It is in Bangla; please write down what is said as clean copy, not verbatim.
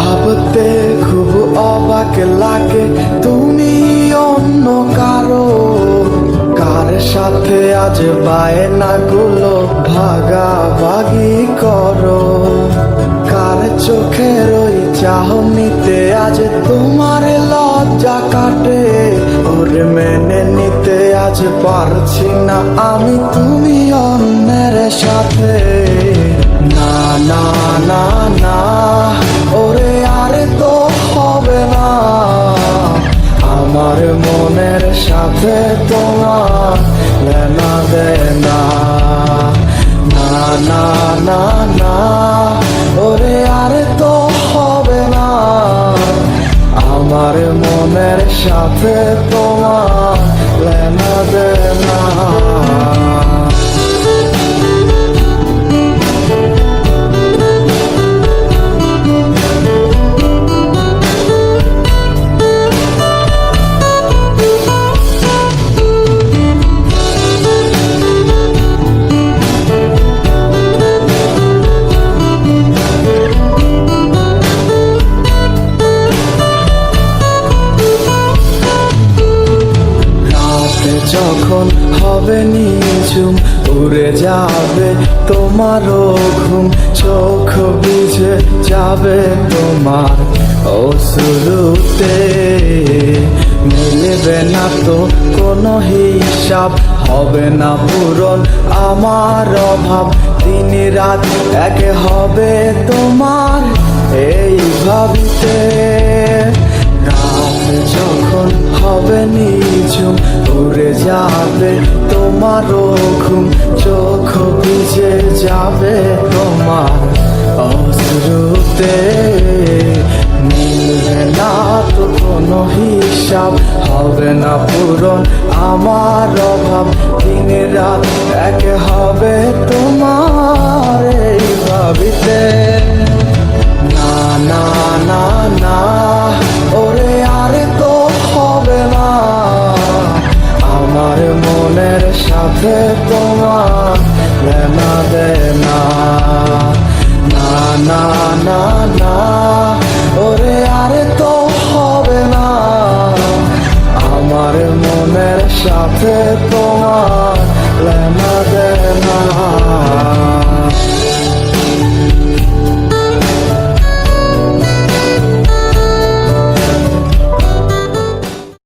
ভাবতে খুব অবাক লাগে তুমি অন্য কারো, কার সাথে আজ বায়নাগুলো ভাগাভাগি করো, কার চোখের ওই চাহনিতে আজ তোমার লজ্জা কাটে। ওরে মেনে নিতে আজ পারছি না আমি তুমি অন্যের সাথে। না না না না ওরে আরে তো হবে না, আমার মনের সাথে তোমার লেনা দেনা। না না না না ওরে আরে তো হবে না, আমার মনের সাথে তোমার লেনা দেনা। যখন হবে নিঝুম উড়ে যাবে তোমারও ঘুম, চোখ ভিজে যাবে তোমার অশ্রুতে, মিলবে না তো কোনো হিসাব, হবে না পূরণ আমার অভাব, দিন রাত এক হবে তোমার এই ভাবিতে। রাত যখন হবে নিঝুম উড়ে যাবে তোমারও ঘুম, চোখ ভিজে যাবে তোমার অশ্রুতে, মিলবে না তো কোনো হিসাব, হবে না পূরণ আমার অভাব, দিন রাত এক হবে তোমার এই ভাবিতে। না না না না ওরে আরে তো হবে না, আমার মনের সাথে তোমার লেনা দেনা। না না না না ওরে আরে তো হবে না, আমার মনের সাথে তোমার লেনা দেনা।